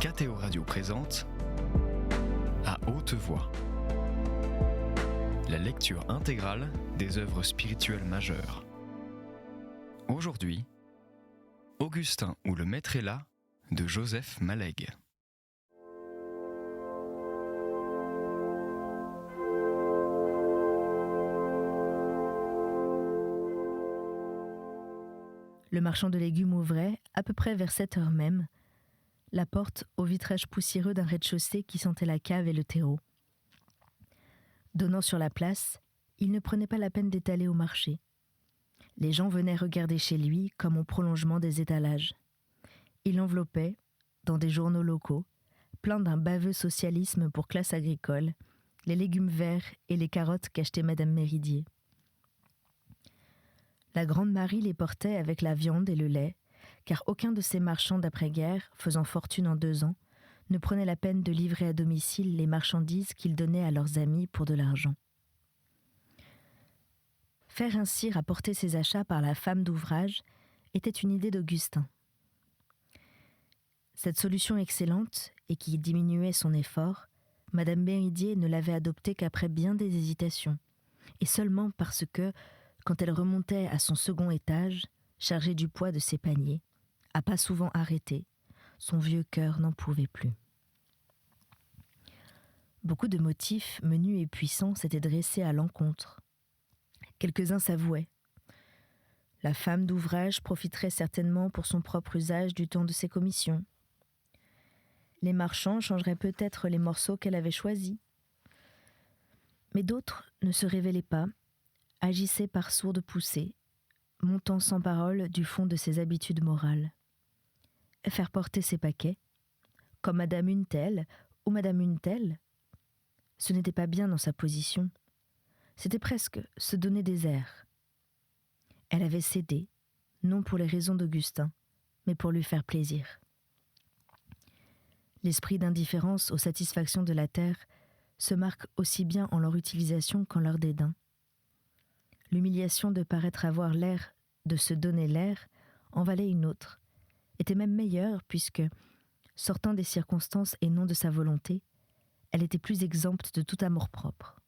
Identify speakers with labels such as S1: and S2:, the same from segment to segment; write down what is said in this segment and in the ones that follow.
S1: KTO Radio présente À haute voix, la lecture intégrale des œuvres spirituelles majeures. Aujourd'hui, Augustin ou le Maître est là de Joseph Malègue.
S2: Le marchand de légumes ouvrait, à peu près vers 7 heures même, la porte au vitrage poussiéreux d'un rez-de-chaussée qui sentait la cave et le terreau. Donnant sur la place, il ne prenait pas la peine d'étaler au marché. Les gens venaient regarder chez lui comme au prolongement des étalages. Il enveloppait, dans des journaux locaux, pleins d'un baveux socialisme pour classe agricole, les légumes verts et les carottes qu'achetait Madame Méridier. La grande Marie les portait avec la viande et le lait, car aucun de ces marchands d'après-guerre, faisant fortune en 2 ans, ne prenait la peine de livrer à domicile les marchandises qu'ils donnaient à leurs amis pour de l'argent. Faire ainsi rapporter ses achats par la femme d'ouvrage était une idée d'Augustin. Cette solution excellente, et qui diminuait son effort, Madame Méridier ne l'avait adoptée qu'après bien des hésitations, et seulement parce que, quand elle remontait à son second étage, chargée du poids de ses paniers, à pas souvent arrêtés, son vieux cœur n'en pouvait plus. Beaucoup de motifs menus et puissants s'étaient dressés à l'encontre. Quelques-uns s'avouaient. La femme d'ouvrage profiterait certainement pour son propre usage du temps de ses commissions. Les marchands changeraient peut-être les morceaux qu'elle avait choisis. Mais d'autres ne se révélaient pas, agissaient par sourdes poussées, montant sans parole du fond de ses habitudes morales. Faire porter ses paquets, comme Madame une telle ou Madame une telle, ce n'était pas bien dans sa position. C'était presque se donner des airs. Elle avait cédé, non pour les raisons d'Augustin, mais pour lui faire plaisir. L'esprit d'indifférence aux satisfactions de la terre se marque aussi bien en leur utilisation qu'en leur dédain. L'humiliation de paraître avoir l'air de se donner l'air en valait une autre, était même meilleure puisque, sortant des circonstances et non de sa volonté, elle était plus exempte de tout amour-propre.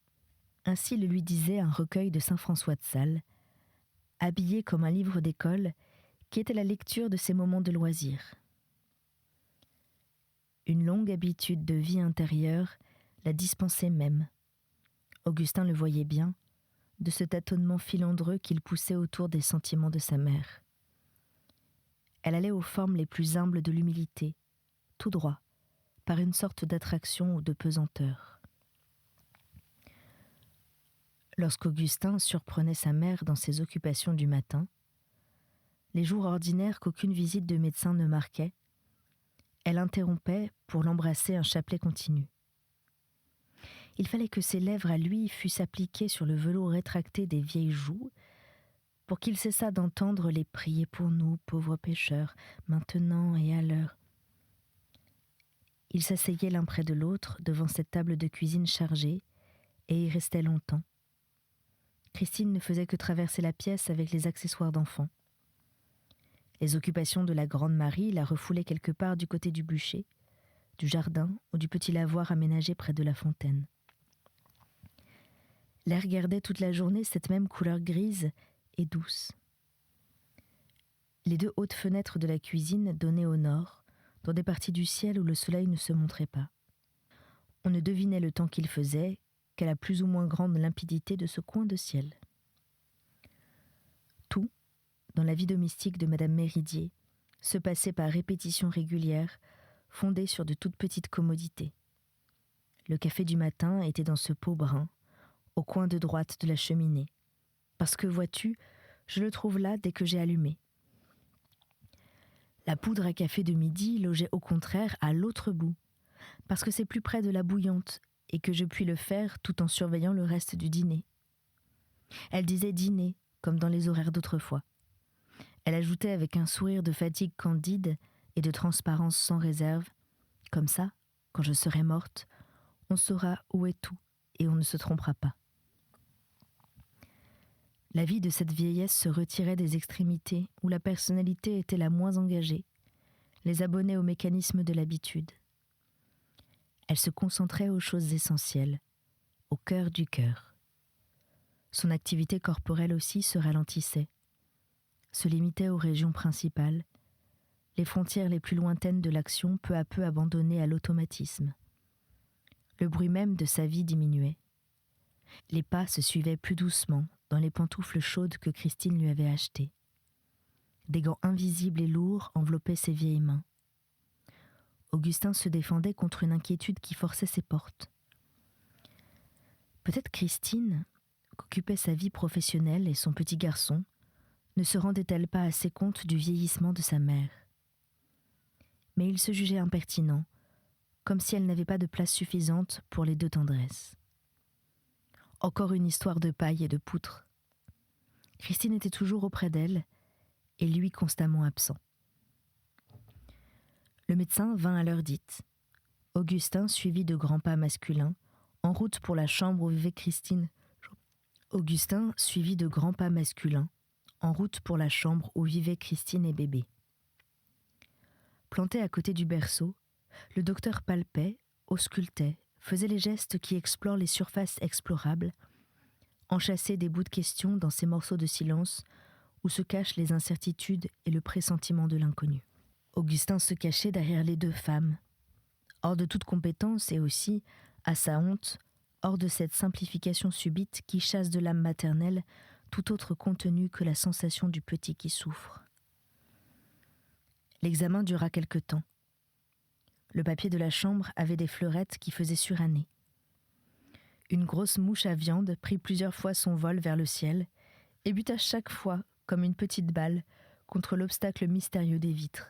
S2: Ainsi le lui disait un recueil de saint François de Sales, habillé comme un livre d'école, qui était la lecture de ses moments de loisir. Une longue habitude de vie intérieure la dispensait même. Augustin le voyait bien, de ce tâtonnement filandreux qu'il poussait autour des sentiments de sa mère. Elle allait aux formes les plus humbles de l'humilité, tout droit, par une sorte d'attraction ou de pesanteur. Lorsqu'Augustin surprenait sa mère dans ses occupations du matin, les jours ordinaires qu'aucune visite de médecin ne marquait, elle interrompait pour l'embrasser un chapelet continu. Il fallait que ses lèvres à lui fussent appliquées sur le velours rétracté des vieilles joues pour qu'il cessât d'entendre les prier pour nous, pauvres pécheurs, maintenant et à l'heure. Ils s'asseyaient l'un près de l'autre devant cette table de cuisine chargée et y restaient longtemps. Christine ne faisait que traverser la pièce avec les accessoires d'enfant. Les occupations de la grande Marie la refoulaient quelque part du côté du bûcher, du jardin ou du petit lavoir aménagé près de la fontaine. L'air gardait toute la journée cette même couleur grise et douce. Les 2 hautes fenêtres de la cuisine donnaient au nord, dans des parties du ciel où le soleil ne se montrait pas. On ne devinait le temps qu'il faisait qu'à la plus ou moins grande limpidité de ce coin de ciel. Tout, dans la vie domestique de Madame Méridier, se passait par répétitions régulières, fondées sur de toutes petites commodités. Le café du matin était dans ce pot brun, au coin de droite de la cheminée, parce que, vois-tu, je le trouve là dès que j'ai allumé. La poudre à café de midi logeait au contraire à l'autre bout, parce que c'est plus près de la bouillante et que je puis le faire tout en surveillant le reste du dîner. Elle disait dîner, comme dans les horaires d'autrefois. Elle ajoutait avec un sourire de fatigue candide et de transparence sans réserve, comme ça, quand je serai morte, on saura où est tout et on ne se trompera pas. La vie de cette vieillesse se retirait des extrémités où la personnalité était la moins engagée, les abonnait au mécanisme de l'habitude. Elle se concentrait aux choses essentielles, au cœur du cœur. Son activité corporelle aussi se ralentissait, se limitait aux régions principales, les frontières les plus lointaines de l'action peu à peu abandonnées à l'automatisme. Le bruit même de sa vie diminuait. Les pas se suivaient plus doucement dans les pantoufles chaudes que Christine lui avait achetées. Des gants invisibles et lourds enveloppaient ses vieilles mains. Augustin se défendait contre une inquiétude qui forçait ses portes. Peut-être Christine, qu'occupaient sa vie professionnelle et son petit garçon, ne se rendait-elle pas assez compte du vieillissement de sa mère. Mais il se jugeait impertinent, comme si elle n'avait pas de place suffisante pour les deux tendresses. Encore une histoire de paille et de poutre. Christine était toujours auprès d'elle, et lui constamment absent. Le médecin vint à l'heure dite. Augustin suivit de grands pas masculins, en route pour la chambre où vivait Christine. Augustin suivit de grands pas masculins, en route pour la chambre où vivaient Christine et bébé. Planté à côté du berceau, le docteur palpait, auscultait, faisait les gestes qui explorent les surfaces explorables, enchâssait des bouts de questions dans ces morceaux de silence où se cachent les incertitudes et le pressentiment de l'inconnu. Augustin se cachait derrière les deux femmes, hors de toute compétence et aussi, à sa honte, hors de cette simplification subite qui chasse de l'âme maternelle tout autre contenu que la sensation du petit qui souffre. L'examen dura quelque temps. Le papier de la chambre avait des fleurettes qui faisaient suranner. Une grosse mouche à viande prit plusieurs fois son vol vers le ciel et buta chaque fois, comme une petite balle, contre l'obstacle mystérieux des vitres.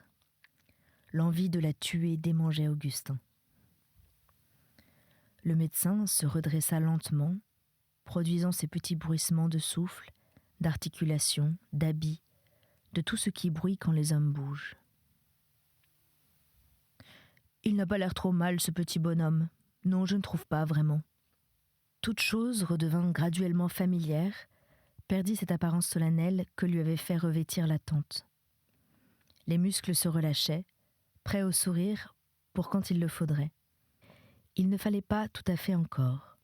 S2: L'envie de la tuer démangeait Augustin. Le médecin se redressa lentement, produisant ces petits bruissements de souffle, d'articulation, d'habit, de tout ce qui bruit quand les hommes bougent. « Il n'a pas l'air trop mal, ce petit bonhomme. Non, je ne trouve pas vraiment. » Toute chose redevint graduellement familière, perdit cette apparence solennelle que lui avait fait revêtir la tante. Les muscles se relâchaient, prêts au sourire pour quand il le faudrait. Il ne fallait pas tout à fait encore.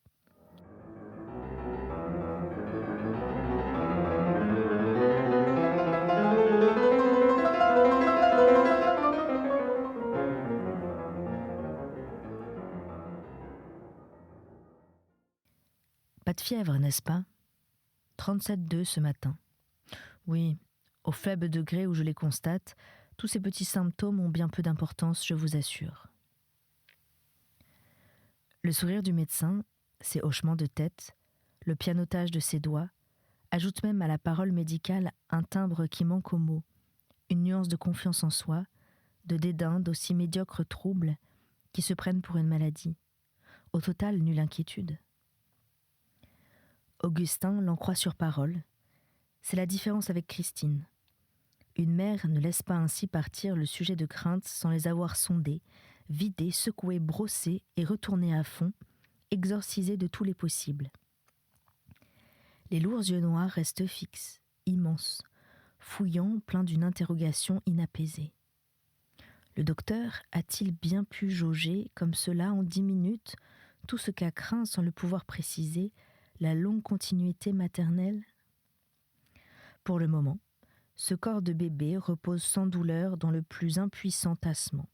S2: Pas de fièvre, n'est-ce pas ? 37,2 ce matin. Oui, au faible degré où je les constate, tous ces petits symptômes ont bien peu d'importance, je vous assure. Le sourire du médecin, ses hochements de tête, le pianotage de ses doigts, ajoutent même à la parole médicale un timbre qui manque aux mots, une nuance de confiance en soi, de dédain d'aussi médiocres troubles qui se prennent pour une maladie. Au total, nulle inquiétude. Augustin l'en croit sur parole. C'est la différence avec Christine. Une mère ne laisse pas ainsi partir le sujet de crainte sans les avoir sondés, vidés, secoués, brossés et retournés à fond, exorcisés de tous les possibles. Les lourds yeux noirs restent fixes, immenses, fouillants, pleins d'une interrogation inapaisée. Le docteur a-t-il bien pu jauger, comme cela en 10 minutes, tout ce qu'a craint sans le pouvoir préciser, la longue continuité maternelle ? Pour le moment, ce corps de bébé repose sans douleur dans le plus impuissant tassement.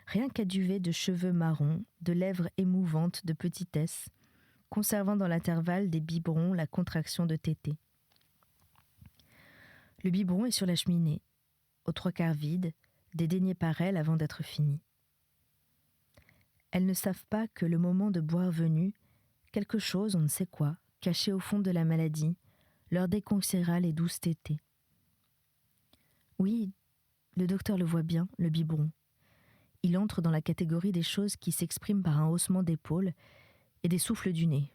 S2: Rien qu'à duvet de cheveux marrons, de lèvres émouvantes de petitesse, conservant dans l'intervalle des biberons la contraction de tétée. Le biberon est sur la cheminée, aux 3/4 vide, dédaigné par elle avant d'être fini. Elles ne savent pas que le moment de boire venu, quelque chose, on ne sait quoi, caché au fond de la maladie, leur déconseillera les douces tétées. Oui, le docteur le voit bien, le biberon. Il entre dans la catégorie des choses qui s'expriment par un haussement d'épaule et des souffles du nez.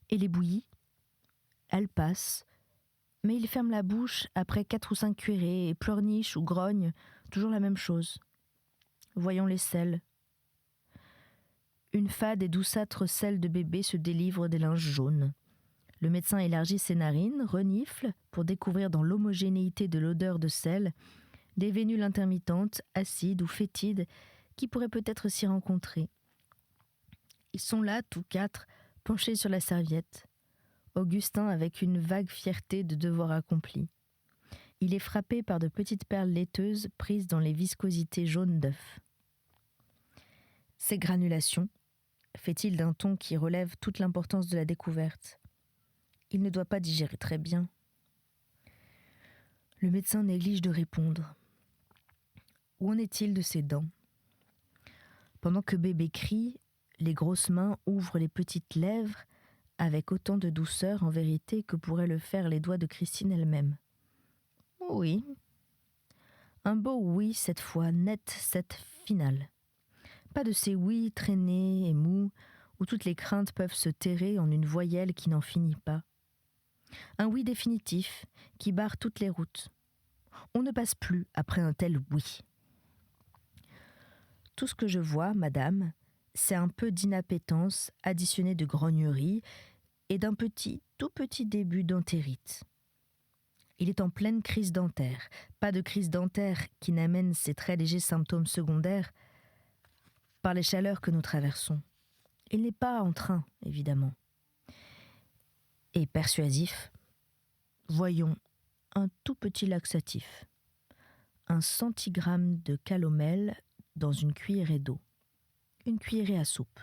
S2: Et les bouillies ? Elles passent, mais il ferme la bouche après 4 ou 5 cuillerées et pleurniche ou grogne, toujours la même chose. Voyons les selles. Une fade et douceâtre selle de bébé se délivre des linges jaunes. Le médecin élargit ses narines, renifle, pour découvrir dans l'homogénéité de l'odeur de sel des vénules intermittentes, acides ou fétides, qui pourraient peut-être s'y rencontrer, Ils sont là, tous quatre, penchés sur la serviette. Augustin avec une vague fierté de devoir accompli. Il est frappé par de petites perles laiteuses prises dans les viscosités jaunes d'œufs. Ces granulations, fait-il d'un ton qui relève toute l'importance de la découverte. Il ne doit pas digérer très bien. Le médecin néglige de répondre. Où en est-il de ses dents ? Pendant que bébé crie, les grosses mains ouvrent les petites lèvres avec autant de douceur en vérité que pourraient le faire les doigts de Christine elle-même. Oui. Un beau oui cette fois, net, cette finale. Pas de ces oui traînés et mous où toutes les craintes peuvent se terrer en une voyelle qui n'en finit pas. Un oui définitif qui barre toutes les routes. On ne passe plus après un tel oui. Tout ce que je vois, madame, c'est un peu d'inappétence additionné de grognerie et d'un tout petit début d'entérite. Il est en pleine crise dentaire. Pas de crise dentaire qui n'amène ces très légers symptômes secondaires par les chaleurs que nous traversons. Il n'est pas en train, évidemment. Et persuasif, voyons un tout petit laxatif. 1 centigramme de calomel dans une cuillerée d'eau. Une cuillerée à soupe.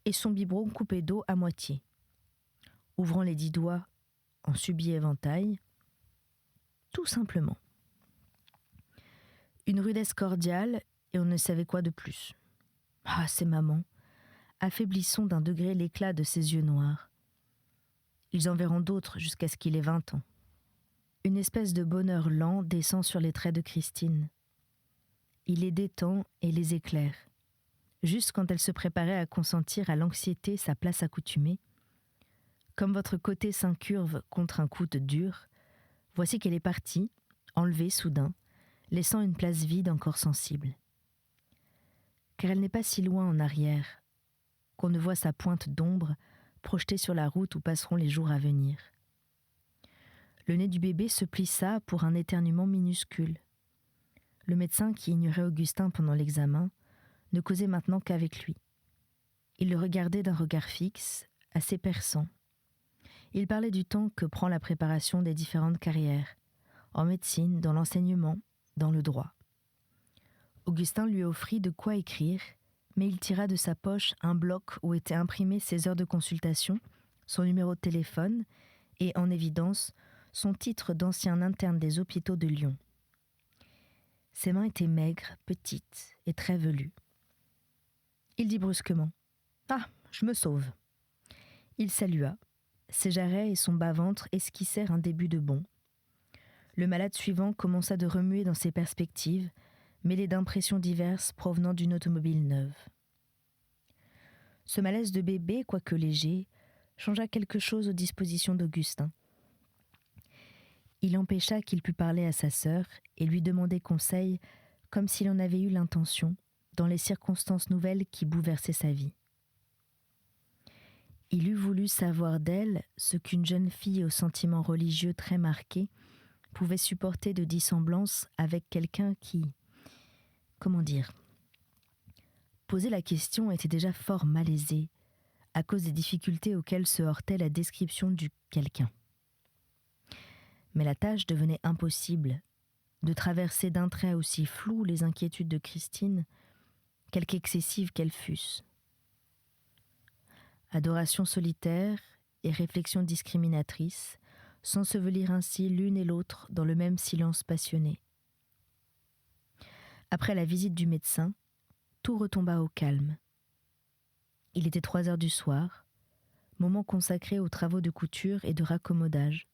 S2: Et son biberon coupé d'eau à moitié. Ouvrant les 10 doigts en subit éventail, tout simplement. Une rudesse cordiale et on ne savait quoi de plus. Ah, c'est maman. Affaiblissons d'un degré l'éclat de ses yeux noirs. Ils en verront d'autres jusqu'à ce qu'il ait 20 ans. Une espèce de bonheur lent descend sur les traits de Christine. Il les détend et les éclaire. Juste quand elle se préparait à consentir à l'anxiété sa place accoutumée, comme votre côté s'incurve contre un coude dur, voici qu'elle est partie, enlevée soudain, laissant une place vide encore sensible. Car elle n'est pas si loin en arrière, qu'on ne voit sa pointe d'ombre projetée sur la route où passeront les jours à venir. Le nez du bébé se plissa pour un éternuement minuscule. Le médecin qui ignorait Augustin pendant l'examen ne causait maintenant qu'avec lui. Il le regardait d'un regard fixe, assez perçant. Il parlait du temps que prend la préparation des différentes carrières, en médecine, dans l'enseignement, dans le droit. Augustin lui offrit de quoi écrire, mais il tira de sa poche un bloc où étaient imprimées ses heures de consultation, son numéro de téléphone et, en évidence, son titre d'ancien interne des hôpitaux de Lyon. Ses mains étaient maigres, petites et très velues. Il dit brusquement « Ah, je me sauve !» Il salua. Ses jarrets et son bas-ventre esquissèrent un début de bond. Le malade suivant commença de remuer dans ses perspectives, mêlées d'impressions diverses provenant d'une automobile neuve. Ce malaise de bébé, quoique léger, changea quelque chose aux dispositions d'Augustin. Il empêcha qu'il pût parler à sa sœur et lui demander conseil comme s'il en avait eu l'intention, dans les circonstances nouvelles qui bouleversaient sa vie. Il eût voulu savoir d'elle ce qu'une jeune fille aux sentiments religieux très marqués pouvait supporter de dissemblance avec quelqu'un qui... Comment dire ? Poser la question était déjà fort malaisé, à cause des difficultés auxquelles se heurtait la description du quelqu'un. Mais la tâche devenait impossible, de traverser d'un trait aussi flou les inquiétudes de Christine, quelque excessives qu'elles fussent. Adoration solitaire et réflexion discriminatrice s'ensevelir ainsi l'une et l'autre dans le même silence passionné. Après la visite du médecin, tout retomba au calme. Il était 3 heures du soir, moment consacré aux travaux de couture et de raccommodage,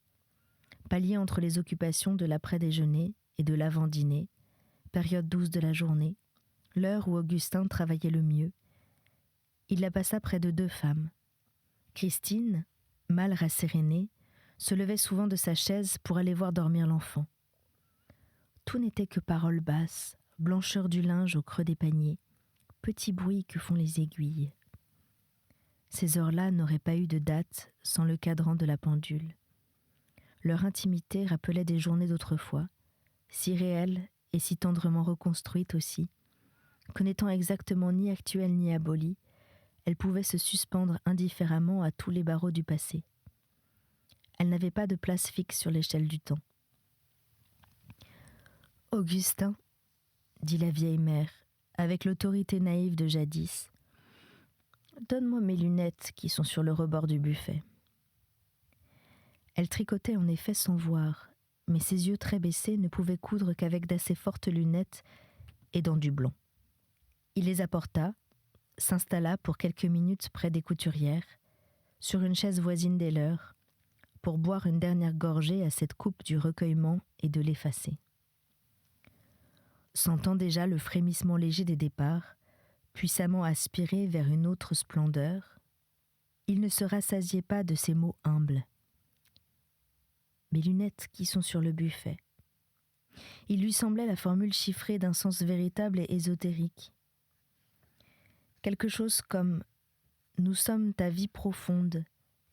S2: palier entre les occupations de l'après-déjeuner et de l'avant-dîner, période douce de la journée, l'heure où Augustin travaillait le mieux. Il la passa près de 2 femmes. Christine, mal rassérénée, se levait souvent de sa chaise pour aller voir dormir l'enfant. Tout n'était que paroles basses, blancheur du linge au creux des paniers, petits bruits que font les aiguilles. Ces heures-là n'auraient pas eu de date sans le cadran de la pendule. Leur intimité rappelait des journées d'autrefois, si réelles et si tendrement reconstruites aussi, que n'étant exactement ni actuelles ni abolies, elle pouvait se suspendre indifféremment à tous les barreaux du passé. Elle n'avait pas de place fixe sur l'échelle du temps. « Augustin, dit la vieille mère, avec l'autorité naïve de jadis, donne-moi mes lunettes qui sont sur le rebord du buffet. » Elle tricotait en effet sans voir, mais ses yeux très baissés ne pouvaient coudre qu'avec d'assez fortes lunettes et dans du blond. Il les apporta, s'installa pour quelques minutes près des couturières, sur une chaise voisine des leurs, pour boire une dernière gorgée à cette coupe du recueillement et de l'effacer. Sentant déjà le frémissement léger des départs, puissamment aspiré vers une autre splendeur, il ne se rassasiait pas de ces mots humbles. Mes lunettes qui sont sur le buffet. Il lui semblait la formule chiffrée d'un sens véritable et ésotérique. Quelque chose comme « Nous sommes ta vie profonde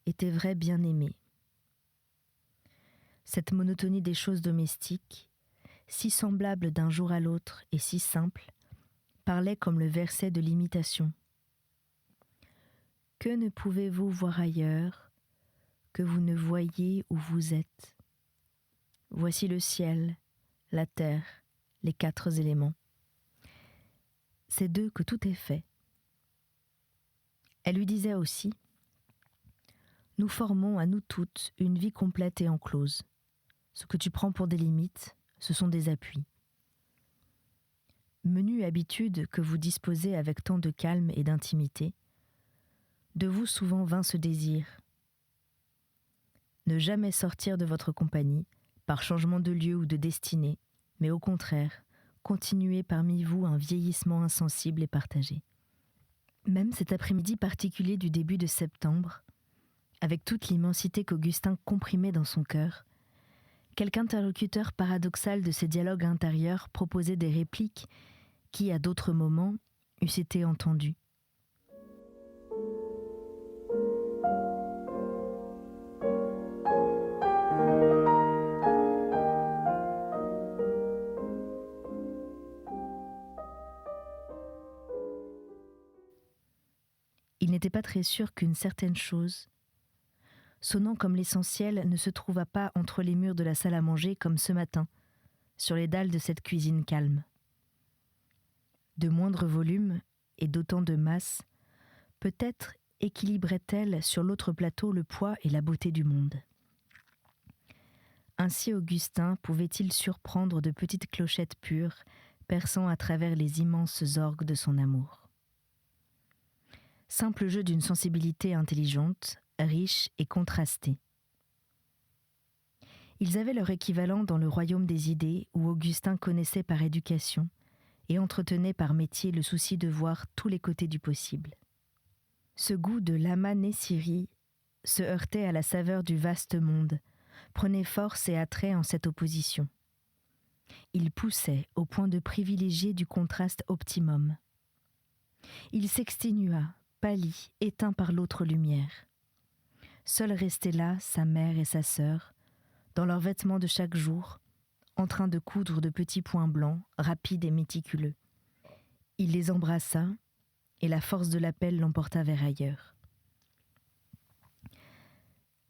S2: et tes vrais bien-aimés ». Cette monotonie des choses domestiques, si semblable d'un jour à l'autre et si simple, parlait comme le verset de l'imitation. Que ne pouvez-vous voir ailleurs que vous ne voyez où vous êtes? Voici le ciel, la terre, les 4 éléments. C'est d'eux que tout est fait. Elle lui disait aussi « Nous formons à nous toutes une vie complète et enclose. Ce que tu prends pour des limites, ce sont des appuis. Menue habitude que vous disposez avec tant de calme et d'intimité, de vous souvent vint ce désir. Ne jamais sortir de votre compagnie, par changement de lieu ou de destinée, mais au contraire, continuer parmi vous un vieillissement insensible et partagé. Même cet après-midi particulier du début de septembre, avec toute l'immensité qu'Augustin comprimait dans son cœur, quelque interlocuteur paradoxal de ses dialogues intérieurs proposait des répliques qui, à d'autres moments, eussent été entendues. Il n'était pas très sûr qu'une certaine chose, sonnant comme l'essentiel, ne se trouvât pas entre les murs de la salle à manger comme ce matin, sur les dalles de cette cuisine calme. De moindre volume et d'autant de masse, peut-être équilibrait-elle sur l'autre plateau le poids et la beauté du monde. Ainsi Augustin pouvait-il surprendre de petites clochettes pures perçant à travers les immenses orgues de son amour. Simple jeu d'une sensibilité intelligente, riche et contrastée. Ils avaient leur équivalent dans le royaume des idées où Augustin connaissait par éducation et entretenait par métier le souci de voir tous les côtés du possible. Ce goût de l'Ama-Nessiri se heurtait à la saveur du vaste monde, prenait force et attrait en cette opposition. Il poussait au point de privilégier du contraste optimum. Il s'exténua, pâli, éteint par l'autre lumière. Seuls restaient là sa mère et sa sœur, dans leurs vêtements de chaque jour, en train de coudre de petits points blancs, rapides et méticuleux. Il les embrassa, et la force de l'appel l'emporta vers ailleurs.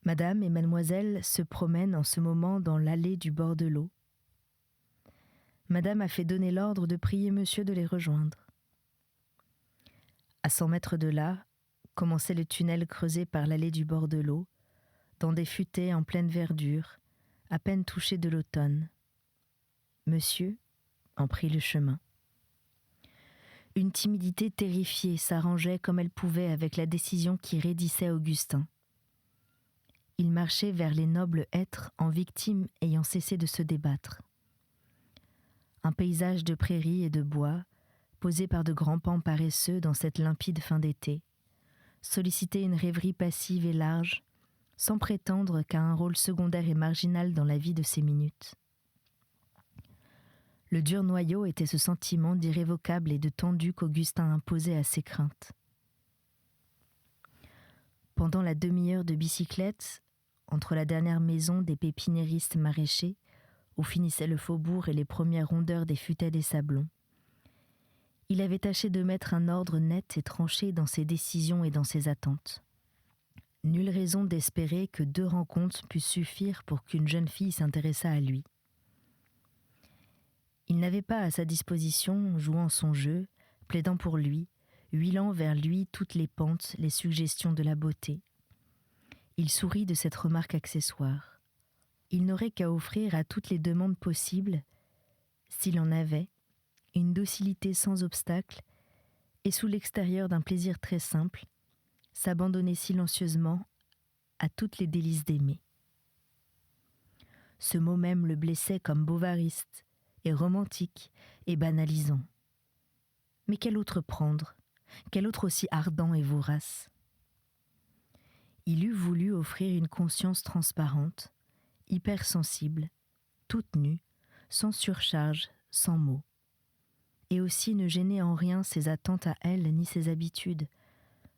S2: Madame et mademoiselle se promènent en ce moment dans l'allée du bord de l'eau. Madame a fait donner l'ordre de prier monsieur de les rejoindre. À 100 mètres de là, commençait le tunnel creusé par l'allée du bord de l'eau, dans des futaies en pleine verdure, à peine touchées de l'automne. Monsieur en prit le chemin. Une timidité terrifiée s'arrangeait comme elle pouvait avec la décision qui raidissait Augustin. Il marchait vers les nobles êtres en victimes ayant cessé de se débattre. Un paysage de prairies et de bois, posé par de grands pans paresseux dans cette limpide fin d'été, sollicitait une rêverie passive et large, sans prétendre qu'à un rôle secondaire et marginal dans la vie de ces minutes. Le dur noyau était ce sentiment d'irrévocable et de tendu qu'Augustin imposait à ses craintes. Pendant la demi-heure de bicyclette, entre la dernière maison des pépiniéristes maraîchers, où finissaient le faubourg et les premières rondeurs des futaies des Sablons, Il avait tâché de mettre un ordre net et tranché dans ses décisions et dans ses attentes. Nulle raison d'espérer que 2 rencontres puissent suffire pour qu'une jeune fille s'intéressât à lui. Il n'avait pas à sa disposition, jouant son jeu, plaidant pour lui, huilant vers lui toutes les pentes, les suggestions de la beauté. Il sourit de cette remarque accessoire. Il n'aurait qu'à offrir à toutes les demandes possibles, s'il en avait, une docilité sans obstacle, et sous l'extérieur d'un plaisir très simple, s'abandonner silencieusement à toutes les délices d'aimer. Ce mot même le blessait comme bovariste, et romantique, et banalisant. Mais quel autre prendre ? Quel autre aussi ardent et vorace ? Il eût voulu offrir une conscience transparente, hypersensible, toute nue, sans surcharge, sans mots. Et aussi ne gêner en rien ses attentes à elle ni ses habitudes,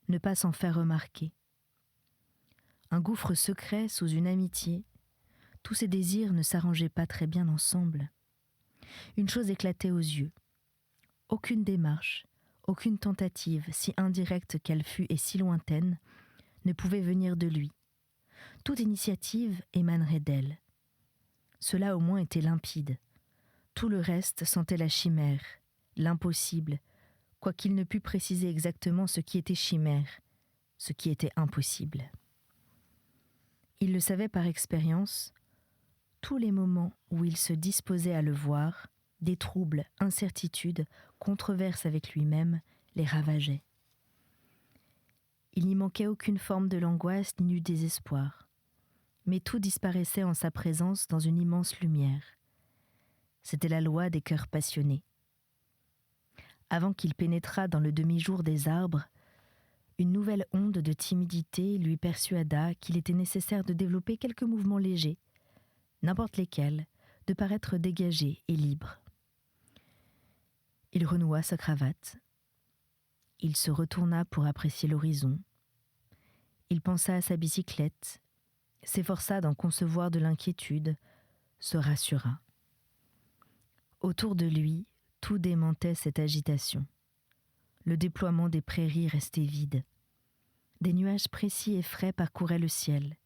S2: ne pas s'en faire remarquer. Un gouffre secret sous une amitié, tous ses désirs ne s'arrangeaient pas très bien ensemble. Une chose éclatait aux yeux. Aucune démarche, aucune tentative, si indirecte qu'elle fût et si lointaine, ne pouvait venir de lui. Toute initiative émanerait d'elle. Cela au moins était limpide. Tout le reste sentait la chimère, l'impossible, quoiqu'il ne pût préciser exactement ce qui était chimère, ce qui était impossible. Il le savait par expérience, tous les moments où il se disposait à le voir, des troubles, incertitudes, controverses avec lui-même, les ravageaient. Il n'y manquait aucune forme de l'angoisse ni du désespoir, mais tout disparaissait en sa présence dans une immense lumière. C'était la loi des cœurs passionnés. Avant qu'il pénétrât dans le demi-jour des arbres, une nouvelle onde de timidité lui persuada qu'il était nécessaire de développer quelques mouvements légers, n'importe lesquels, de paraître dégagé et libre. Il renoua sa cravate. Il se retourna pour apprécier l'horizon. Il pensa à sa bicyclette, s'efforça d'en concevoir de l'inquiétude, se rassura. Autour de lui, tout démentait cette agitation. Le déploiement des prairies restait vide. Des nuages précis et frais parcouraient le ciel.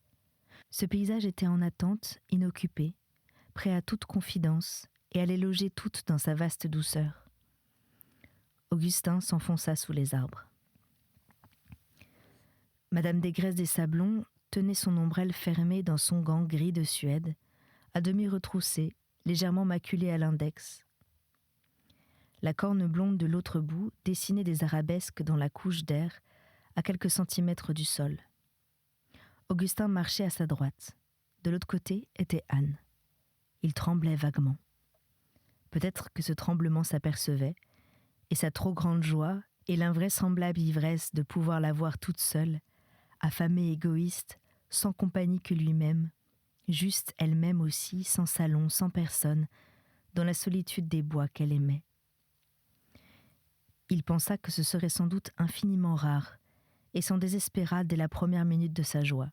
S2: Ce paysage était en attente, inoccupé, prêt à toute confidence et à les loger toutes dans sa vaste douceur. Augustin s'enfonça sous les arbres. Madame Desgraisses des Sablons tenait son ombrelle fermée dans son gant gris de Suède, à demi retroussé, légèrement maculé à l'index. La corne blonde de l'autre bout dessinait des arabesques dans la couche d'air à quelques centimètres du sol. Augustin marchait à sa droite. De l'autre côté était Anne. Il tremblait vaguement. Peut-être que ce tremblement s'apercevait, et sa trop grande joie et l'invraisemblable ivresse de pouvoir la voir toute seule, affamée et égoïste, sans compagnie que lui-même, juste elle-même aussi, sans salon, sans personne, dans la solitude des bois qu'elle aimait. Il pensa que ce serait sans doute infiniment rare, et s'en désespéra dès la première minute de sa joie.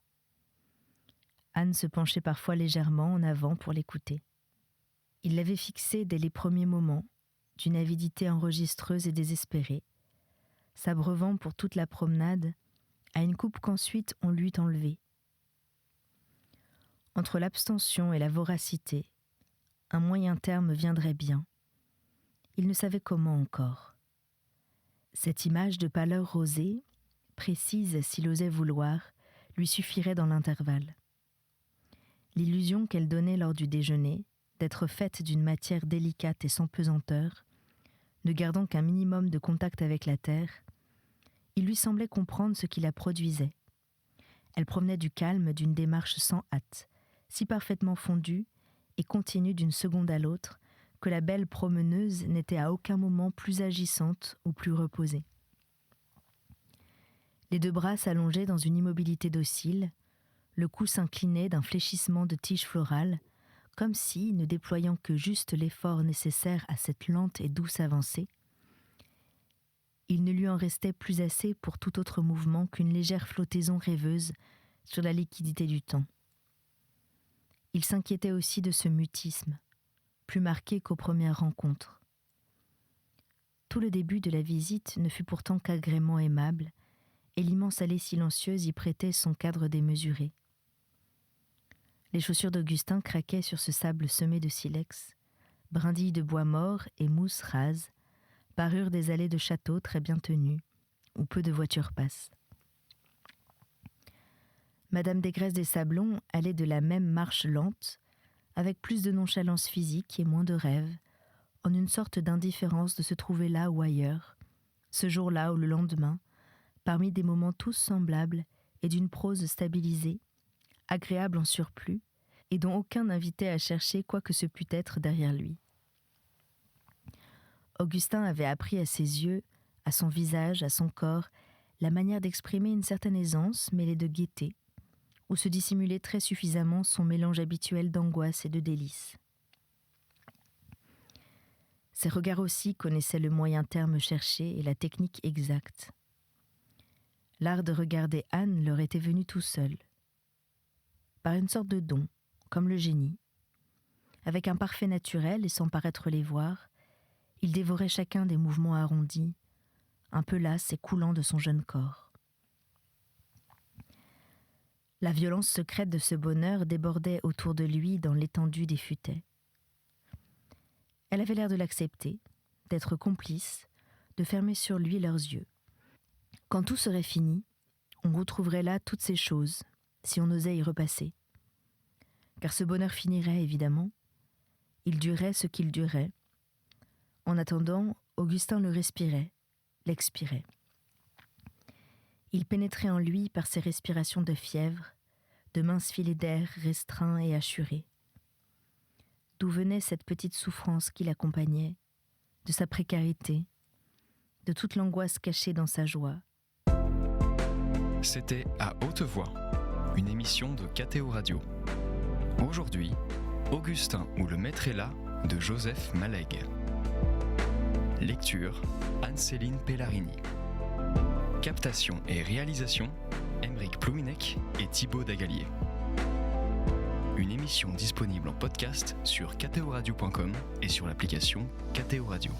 S2: Anne se penchait parfois légèrement en avant pour l'écouter. Il l'avait fixée dès les premiers moments, d'une avidité enregistreuse et désespérée, s'abreuvant pour toute la promenade à une coupe qu'ensuite on lui eut enlevée. Entre l'abstention et la voracité, un moyen terme viendrait bien. Il ne savait comment encore. Cette image de pâleur rosée, précise s'il osait vouloir, lui suffirait dans l'intervalle. L'illusion qu'elle donnait lors du déjeuner, d'être faite d'une matière délicate et sans pesanteur, ne gardant qu'un minimum de contact avec la terre, il lui semblait comprendre ce qui la produisait. Elle provenait du calme d'une démarche sans hâte, si parfaitement fondue et continue d'une seconde à l'autre, que la belle promeneuse n'était à aucun moment plus agissante ou plus reposée. Les 2 bras s'allongeaient dans une immobilité docile, le cou s'inclinait d'un fléchissement de tige florale, comme si, ne déployant que juste l'effort nécessaire à cette lente et douce avancée, il ne lui en restait plus assez pour tout autre mouvement qu'une légère flottaison rêveuse sur la liquidité du temps. Il s'inquiétait aussi de ce mutisme, plus marqué qu'aux premières rencontres. Tout le début de la visite ne fut pourtant qu'agrément aimable, et l'immense allée silencieuse y prêtait son cadre démesuré. Les chaussures d'Augustin craquaient sur ce sable semé de silex, brindilles de bois mort et mousse rase, parurent des allées de châteaux très bien tenues, où peu de voitures passent. Madame Desgraisses des Sablons allait de la même marche lente, avec plus de nonchalance physique et moins de rêve, en une sorte d'indifférence de se trouver là ou ailleurs, ce jour-là ou le lendemain, parmi des moments tous semblables et d'une prose stabilisée, agréable en surplus, et dont aucun n'invitait à chercher quoi que ce pût être derrière lui. Augustin avait appris à ses yeux, à son visage, à son corps, la manière d'exprimer une certaine aisance mêlée de gaieté, où se dissimulait très suffisamment son mélange habituel d'angoisse et de délices. Ses regards aussi connaissaient le moyen terme cherché et la technique exacte. L'art de regarder Anne leur était venu tout seul, par une sorte de don, comme le génie. Avec un parfait naturel et sans paraître les voir, il dévorait chacun des mouvements arrondis, un peu las et coulants de son jeune corps. La violence secrète de ce bonheur débordait autour de lui dans l'étendue des futaies. Elle avait l'air de l'accepter, d'être complice, de fermer sur lui leurs yeux. Quand tout serait fini, on retrouverait là toutes ces choses, si on osait y repasser. Car ce bonheur finirait, évidemment. Il durait ce qu'il durait. En attendant, Augustin le respirait, l'expirait. Il pénétrait en lui par ses respirations de fièvre, de minces filets d'air restreints et hachurés. D'où venait cette petite souffrance qui l'accompagnait, de sa précarité, de toute l'angoisse cachée dans sa joie.
S1: C'était À haute voix, une émission de KTO Radio. Aujourd'hui, Augustin ou le maître est là de Joseph Malègue. Lecture, Anne-Céline Pellarini. Captation et réalisation, Aymeric Plouinec et Thibaut Dagalier. Une émission disponible en podcast sur ktoradio.com et sur l'application KTO Radio.